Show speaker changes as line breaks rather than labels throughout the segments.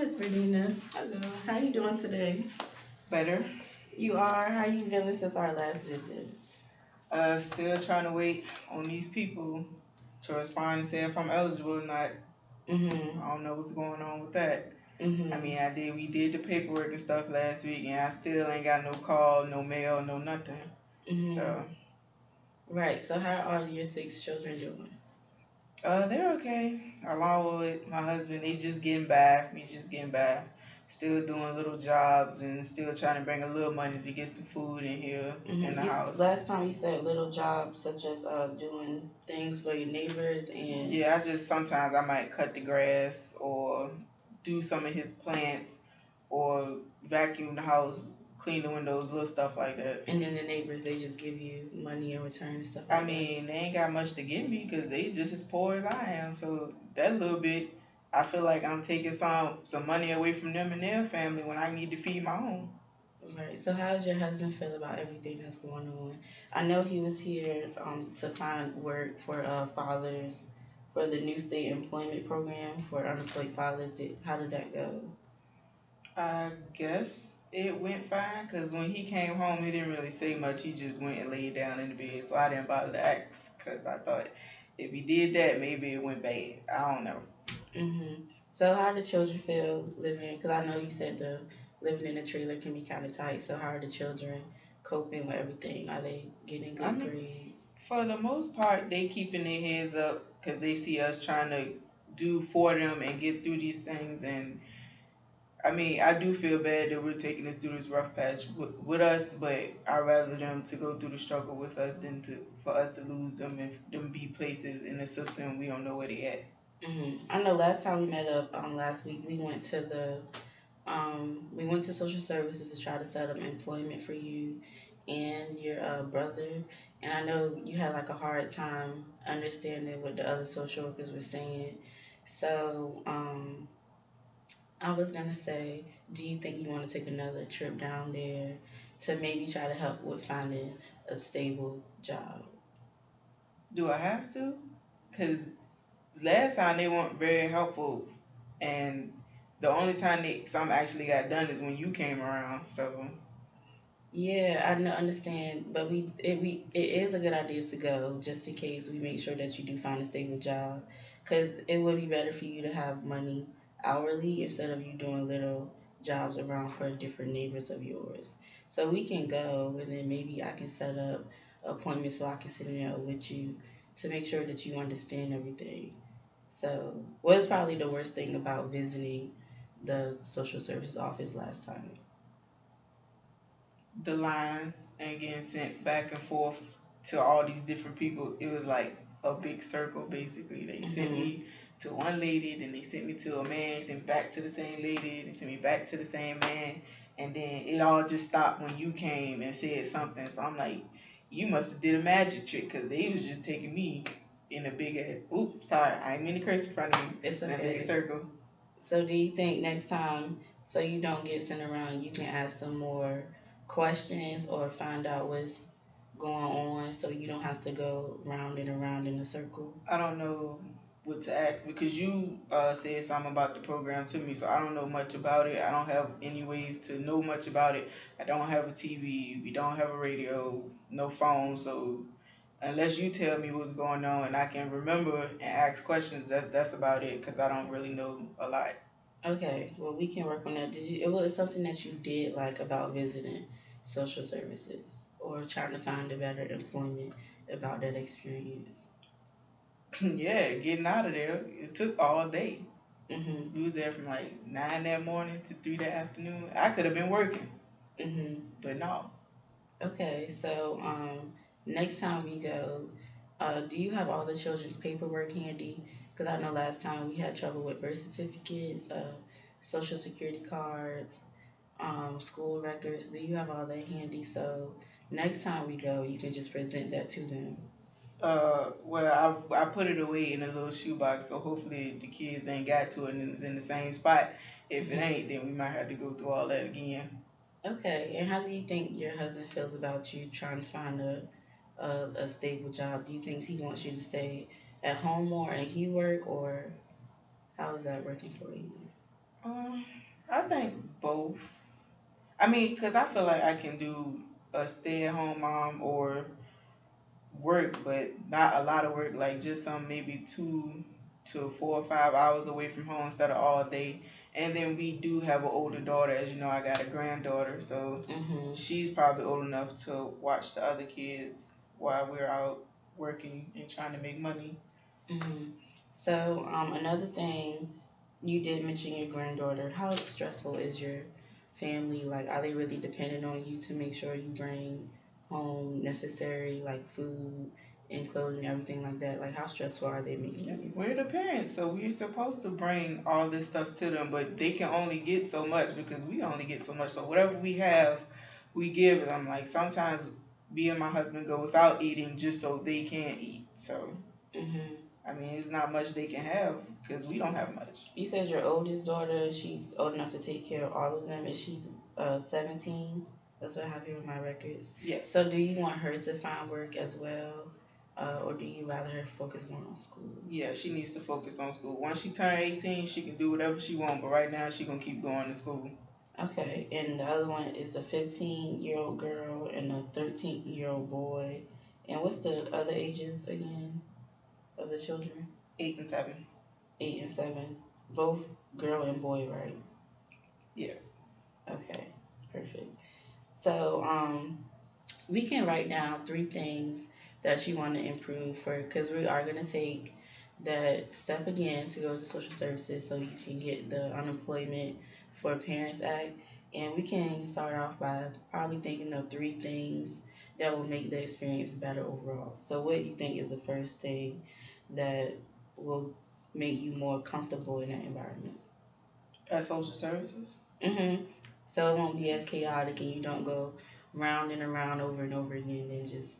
Miss Bernina. Hello. How you doing today?
Better.
You are. How you feeling since our last visit?
Still trying to wait on these people to respond and say if I'm eligible or not.
Mhm.
I don't know what's going on with that. I
Mhm.
mean, we did the paperwork and stuff last week, and I still ain't got no call, no mail, no nothing.
Mhm.
So,
Right. So how are your six children doing?
they're okay. Along with my husband, they just getting by. We just getting by. Still doing little jobs and still trying to bring a little money to get some food in here in
Mhm.
the
You
house.
last time you said little jobs such as doing things for your neighbors and.
Yeah, I just sometimes I might cut the grass or do some of his plants or vacuum the house, clean the windows, little stuff like that.
And then the neighbors, they just give you money in return and stuff
I
like that.
mean, they ain't got much to give me because they just as poor as I am. So that little bit, I feel like I'm taking some money away from them and their family when I need to feed my own.
Right. So how does your husband feel about everything that's going on? I know he was here to find work for fathers for the new state employment program for unemployed fathers. How did that go?
I guess it went fine because when he came home, he didn't really say much. He just went and laid down in the bed. So I didn't bother to ask because I thought if he did that, maybe it went bad. I don't know.
So how do children feel living? Because I know you said the living in a trailer can be kind of tight. So how are the children coping with everything? Are they getting
I
good
mean,
grades?
for the most part, they keeping their heads up because they see us trying to do for them and get through these things. And I mean, I do feel bad that we're taking us through this rough patch with us, but I'd rather them to go through the struggle with us than for us to lose them and them be places in the system we don't know where they at.
I know last time we met up last week we went to we went to social services to try to set up employment for you and your brother. And I know you had like a hard time understanding what the other social workers were saying. So I was gonna say, do you think you want to take another trip down there to maybe try to help with finding a stable job?
Do I have to? Because last time they weren't very helpful, and the only time some actually got done is when you came around. So
Yeah, I know, understand, but it is a good idea to go just in case we make sure that you do find a stable job, because it would be better for you to have money hourly instead of you doing little jobs around for different neighbors of yours. So we can go, and then maybe I can set up appointments so I can sit in there with you to make sure that you understand everything. So, what is probably the worst thing about visiting the social services office last time?
the lines and getting sent back and forth to all these different people, it was like a big circle basically. They sent
Hmm.
me to one lady, then they sent me to a man, sent me back to the same lady, they sent me back to the same man, and then it all just stopped when you came and said something. So I'm like, you must have did a magic trick because they was just taking me in a big oops, sorry, I ain't mean to curse in front of you,
It's
in a big
okay.
circle.
So do you think next time, so you don't get sent around, you can ask them more questions or find out what's going on so you don't have to go round and around in a circle?
I don't know what to ask because you said something about the program to me, so I don't know much about it. I don't have any ways to know much about it. I don't have a TV. We don't have a radio, no phone. So unless you tell me what's going on and I can remember and ask questions, that's about it because I don't really know a lot.
Okay, well we can work on that. It was something that you did like about visiting social services or trying to find a better employment about that experience?
Yeah, getting out of there, it took all day.
Mhm.
We was there from like 9 that morning to 3 that afternoon. I could have been working,
Mhm.
but no.
Okay, so next time we go, do you have all the children's paperwork handy? Because I know last time we had trouble with birth certificates, social security cards, school records. Do you have all that handy? So next time we go, you can just present that to them.
Well, I put it away in a little shoebox, so hopefully the kids ain't got to it and it's in the same spot. If it
Hmm.
ain't, then we might have to go through all that again.
Okay, and how do you think your husband feels about you trying to find a stable job? Do you think he wants you to stay at home more and he work, or how is that working for you?
Um, I think both. I mean, because I feel like I can do a stay-at-home mom or work, but not a lot of work, like just some maybe 2 to 4 or 5 hours away from home instead of all day. And then we do have an older daughter, as you know, I got a granddaughter, so
Mhm.
she's probably old enough to watch the other kids while we're out working and trying to make money.
Mhm. So, another thing, you did mention your granddaughter. How stressful is your family? Like, are they really dependent on you to make sure you bring home necessary, like food and clothing, everything like that? Like, how stressful are they making
Yeah,
you?
we're the parents, so we're supposed to bring all this stuff to them, but they can only get so much because we only get so much. So whatever we have, we give them. Like sometimes me and my husband go without eating just so they can eat. So
Mhm.
I mean, it's not much they can have because we don't have much.
You said your oldest daughter, she's old enough to take care of all of them. Is she 17? That's what I have here in my records.
Yes.
So do you want her to find work as well? Or do you rather her focus more on school?
Yeah, she needs to focus on school. Once she turn 18, she can do whatever she wants, but right now she gonna keep going to school.
Okay, and the other one is a 15-year-old girl and a 13-year-old boy. And what's the other ages again of the children?
8 and 7.
8 and 7. Both girl and boy, right?
Yeah.
Okay, perfect. So, we can write down three things that you want to improve for, because we are going to take that step again to go to social services so you can get the unemployment for parents act. And we can start off by probably thinking of three things that will make the experience better overall. So what do you think is the first thing that will make you more comfortable in that environment?
At social services.
Mhm. So it won't be as chaotic and you don't go round and around over and over again and just,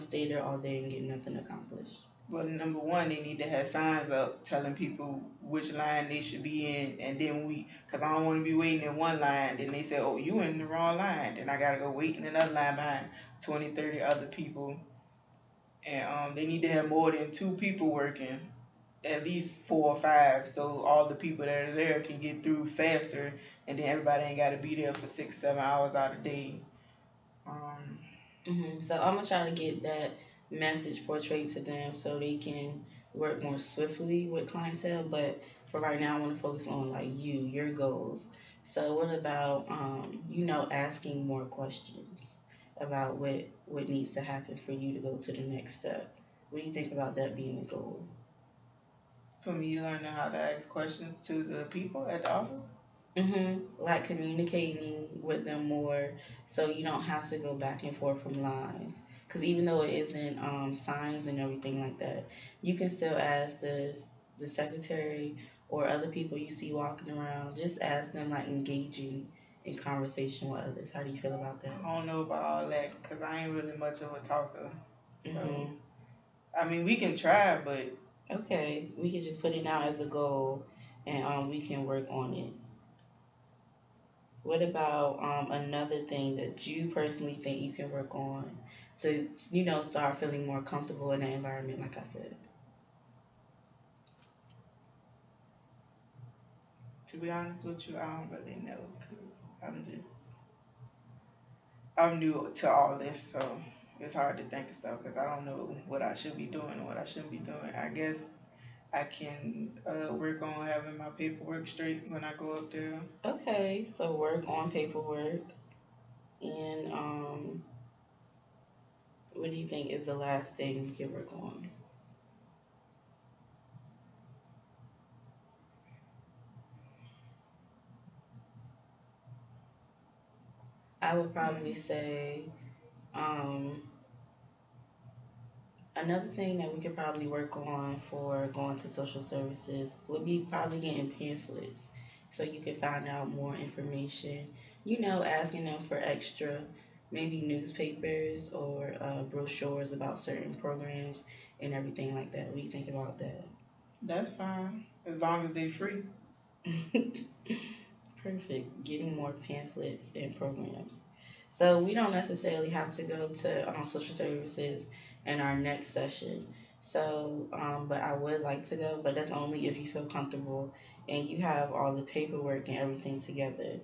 stay there all day and get nothing accomplished.
Well, number one, they need to have signs up telling people which line they should be in, and then cause I don't want to be waiting in one line. Then they say, oh, you in the wrong line. Then I gotta go wait in another line behind 20, 30 other people. And they need to have more than two people working, at least 4 or 5, so all the people that are there can get through faster, and then everybody ain't gotta be there for 6, 7 hours out of the day. Um,
So I'm gonna try to get that message portrayed to them so they can work more swiftly with clientele. But for right now, I want to focus on like your goals. So what about asking more questions about what needs to happen for you to go to the next step? What do you think about that being a goal?
for me, learning how to ask questions to the people at the office.
Like communicating with them more, so you don't have to go back and forth from lines. Because even though it isn't signs and everything like that, you can still ask the secretary or other people you see walking around. Just ask them like engaging in conversation with others. How do you feel about that?
I don't know about all that because I ain't really much of a talker. So,
hmm
I mean, we can try, but
Okay, we can just put it down as a goal, and we can work on it. What about another thing that you personally think you can work on to, start feeling more comfortable in that environment, like I said?
to be honest with you, I don't really know because I'm new to all this, so it's hard to think of stuff because I don't know what I should be doing and what I shouldn't be doing. I guess I can work on having my paperwork straight when I go up there.
Okay, so work on paperwork. And what do you think is the last thing you can work on? I would probably
Mm.
say um, another thing that we could probably work on for going to social services would be probably getting pamphlets so you can find out more information. Asking them for extra, maybe newspapers or brochures about certain programs and everything like that. What do you think about that?
That's fine as long as they free.
Perfect. Getting more pamphlets and programs. So we don't necessarily have to go to social services in our next session. So, but I would like to go, but that's only if you feel comfortable and you have all the paperwork and everything together.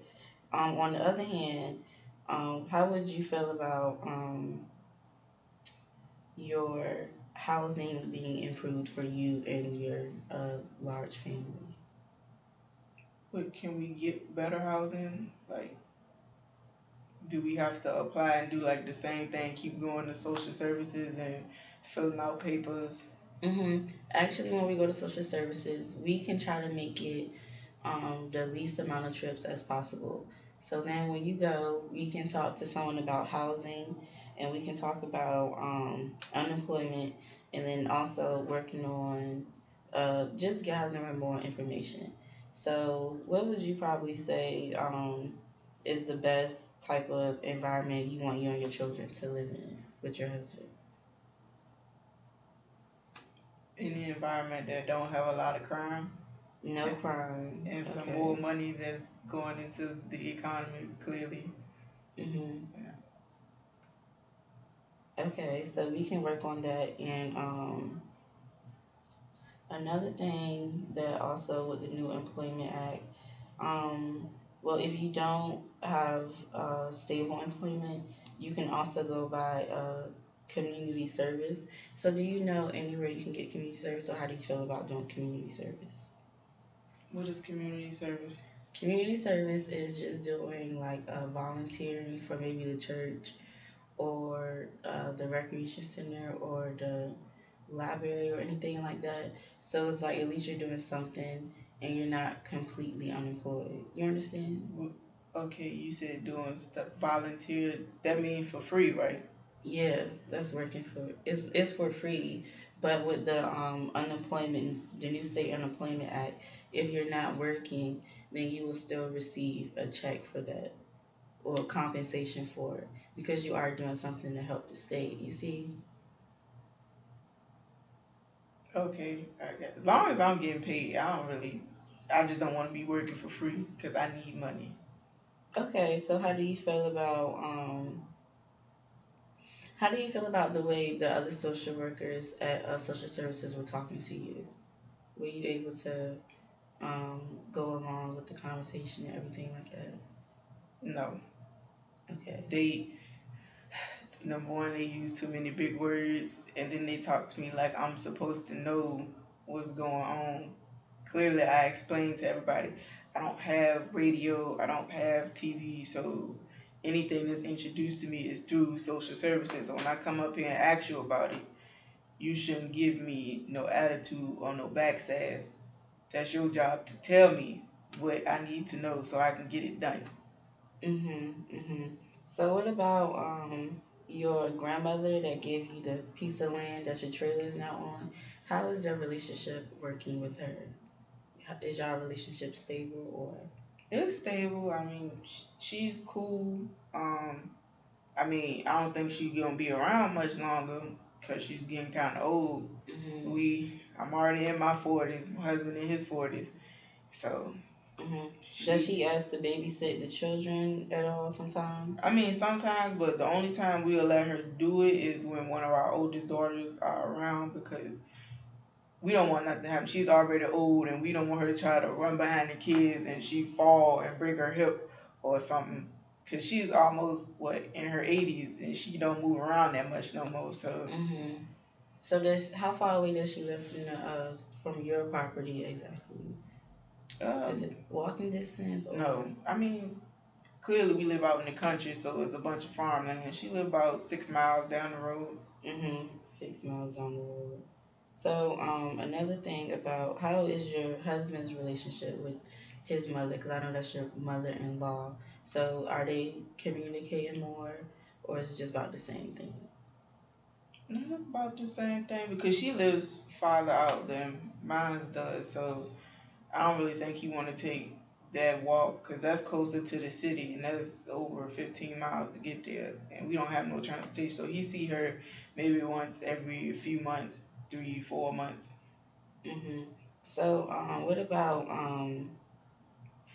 On the other hand, how would you feel about your housing being improved for you and your large family?
But can we get better housing? Like, do we have to apply and do like the same thing, keep going to social services and filling out papers?
Actually, when we go to social services, we can try to make it the least amount of trips as possible. So then when you go, we can talk to someone about housing and we can talk about unemployment and then also working on just gathering more information. So, what would you probably say is the best type of environment you want you and your children to live in with your husband?
Any environment that don't have a lot of crime
No crime.
and some
Okay.
more money that's going into the economy, clearly.
Mhm. Okay, so we can work on that. And another thing that also with the new Employment Act, um, well, if you don't have stable employment, you can also go by community service. So, do you know anywhere you can get community service, or how do you feel about doing community service?
What is community service?
Community service is just doing like volunteering for maybe the church or the recreation center or the library or anything like that. So it's like at least you're doing something and you're not completely unemployed. You understand?
Okay, you said doing stuff volunteer. That means for free, right?
Yes, that's working for it's for free. But with the unemployment, the new state unemployment act, if you're not working, then you will still receive a check for that or compensation for it because you are doing something to help the state. You see?
Okay, as long as I'm getting paid, I don't really. I just don't want to be working for free because I need money.
Okay, so how do you feel about the way the other social workers at social services were talking to you? Were you able to go along with the conversation and everything like that?
No,
Okay.
they number one, they use too many big words, and then they talk to me like I'm supposed to know what's going on. Clearly, I explained to everybody I don't have radio, I don't have TV, so anything that's introduced to me is through social services. So when I come up here and ask you about it, you shouldn't give me no attitude or no backsass. That's your job to tell me what I need to know so I can get it done.
So what about your grandmother that gave you the piece of land that your trailer is now on? How is your relationship working with her? Is your relationship stable or?
It's stable. I mean, she's cool. I mean, I don't think she's gonna be around much longer because she's getting kind of old.
Mhm.
I'm already in my 40s. My husband in his 40s. So
Does
she,
she ask to babysit the children at all sometimes?
I mean, sometimes, but the only time we'll let her do it is when one of our oldest daughters are around because we don't want nothing to happen. She's already old, and we don't want her to try to run behind the kids and she fall and break her hip or something. Cause she's almost what in her 80s and she don't move around that much no more. So
Mhm. So does how far away does she live from your property exactly? Is
um,
it walking distance or?
no, I mean clearly we live out in the country, so it's a bunch of farmland. She live about 6 miles down the road.
6 miles down the road. So another thing about how is your husband's relationship with his mother? Because I know that's your mother-in-law. So are they communicating more, or is it just about the same thing?
And it's about the same thing because she lives farther out than mine does. So I don't really think he want to take that walk because that's closer to the city and that's over 15 miles to get there. And we don't have no transportation. So he see her maybe once every few months, 3, 4 months.
hmm So what about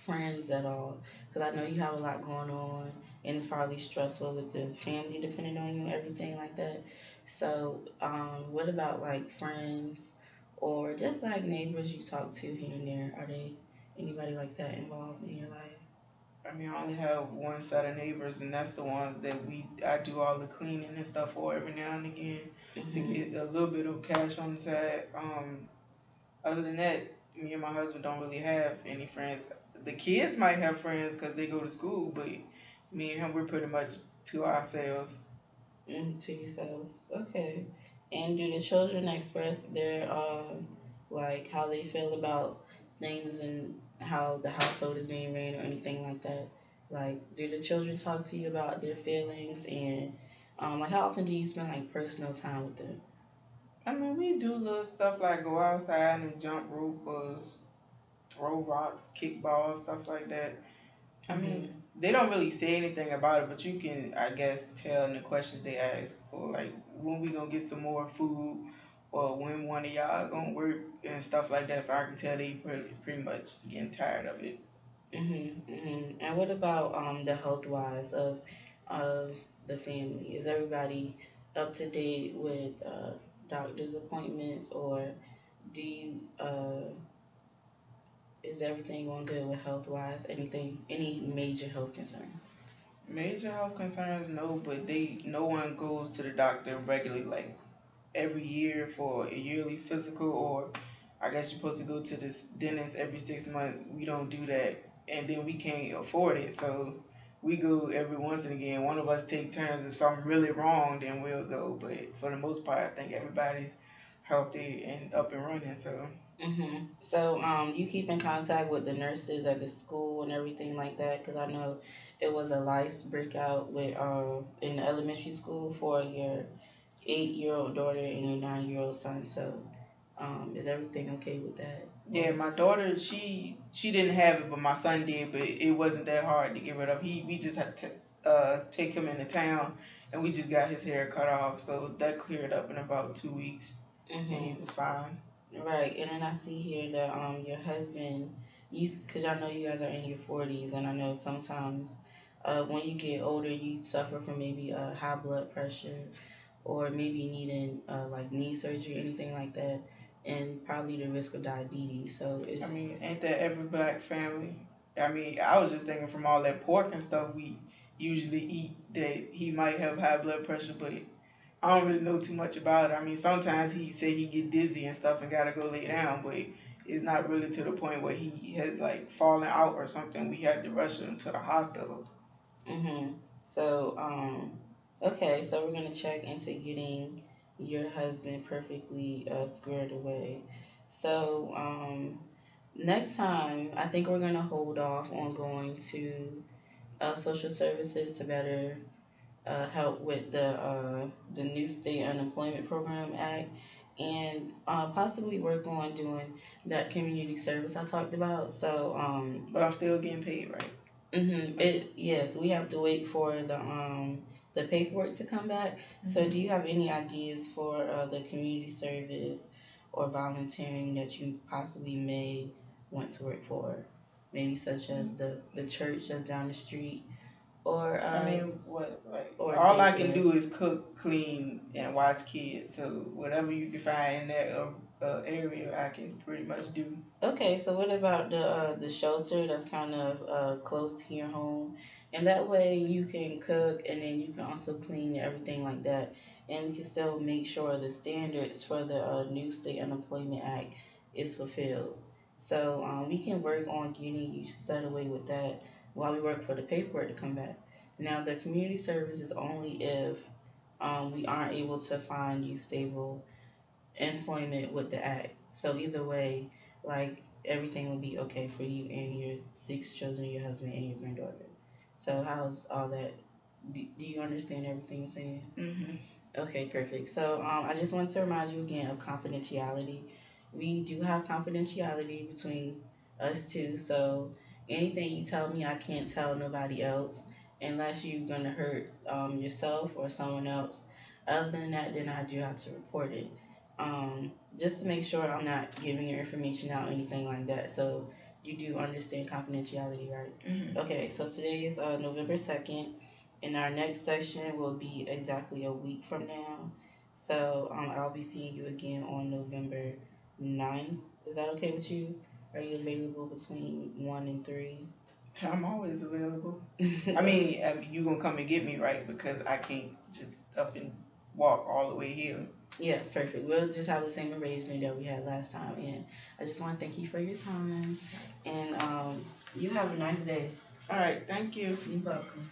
friends at all? Because I know you have a lot going on, and it's probably stressful with the family depending on you and everything like that. So, what about like friends or just like neighbors you talk to here and there? Are they Anybody like that involved in your life?
I mean, I only have one set of neighbors, and that's the ones that I do all the cleaning and stuff for every now and again to
Mhm.
get a little bit of cash on the side. Other than that, me and my husband don't really have any friends. The kids might have friends because they go to school, but me and him, we're pretty much to ourselves.
To yourselves. Okay. And do the children express their like how they feel about things and how the household is being ran or anything like that? Like, do the children talk to you about their feelings and like how often do you spend like personal time with them?
I mean, we do little stuff like go outside and jump rope or throw rocks, kick balls, stuff like that. I mean,
Mhm.
they don't really say anything about it, but you can, I guess, tell in the questions they ask, or like when we gonna get some more food, or when one of y'all gonna work and stuff like that. So I can tell they pretty much getting tired of it.
Mhm. Mhm. And what about the health wise of the family? Is everybody up to date with doctor's appointments or do you is everything going good with health wise? Anything, any major health concerns?
Major health concerns, no, but no one goes to the doctor regularly, like every year for a yearly physical, or I guess you're supposed to go to this dentist every 6 months. We don't do that, and then we can't afford it, so we go every once and again. One of us take turns. If something really wrong, then we'll go. But for the most part, I think everybody's healthy and up and running. So
So, you keep in contact with the nurses at the school and everything like that? Because I know it was a lice breakout with in the elementary school for your 8-year old daughter and your 9-year old son. So, is everything okay with that? Or
yeah, my daughter, she didn't have it, but my son did. But it wasn't that hard to get rid of. We just had to take him into town, and we just got his hair cut off, so that cleared up in about 2 weeks, and he
mm-hmm.
was fine.
Right, and then I see here that your husband, because I know you guys are in your 40s, and I know sometimes when you get older, you suffer from maybe high blood pressure or maybe needing like knee surgery, anything like that, and probably the risk of diabetes. So
I
it's
mean, ain't that every black family? I mean, I was just thinking from all that pork and stuff we usually eat that he might have high blood pressure, but I don't really know too much about it. I mean, sometimes he say he get dizzy and stuff and gotta go lay down, but it's not really to the point where he has like fallen out or something. We had to rush him to the hospital.
mm-hmm. So okay, so we're gonna check into getting your husband perfectly squared away. So next time, I think we're gonna hold off on going to social services to better help with the new state unemployment program act, and possibly work on doing that community service I talked about. So
But I'm still getting paid, right? Okay.
it yes, we have to wait for the paperwork to come back. So do
Hmm.
you have any ideas for the community service or volunteering that you possibly may want to work for? Maybe such as the church that's down the street or
I mean, what like
or
all I can
daycare.
do is cook, clean, and watch kids. So whatever you can find in that area, I can pretty much do.
Okay, so what about the shelter that's kind of close to your home, and that way you can cook and then you can also clean and everything like that, and we can still make sure the standards for the new state unemployment act is fulfilled. So we can work on getting you set away with that while we work for the paperwork to come back. Now the community service is only if we aren't able to find you stable employment with the act. So either way, like everything will be okay for you and your 6 children, your husband and your granddaughter. So how's all that? Do you understand everything I'm saying?
Hmm.
Okay, perfect. So I just want to remind you again of confidentiality. We do have confidentiality between us two. So anything you tell me, I can't tell nobody else unless you're gonna hurt yourself or someone else. Other than that, then I do have to report it. Just to make sure I'm not giving your information out, or anything like that. So you do understand confidentiality, right?
Hmm.
Okay, so today is November 2nd, and our next session will be exactly a week from now. So I'll be seeing you again on November 9th. Is that okay with you? Are you available between 1 and 3?
I'm always available. You gonna come and get me, right? Because I can't just up and walk all the way here.
Yes, perfect. We'll just have the same arrangement that we had last time. And I just want to thank you for your time. And you have a nice day.
All right, thank you.
You're welcome.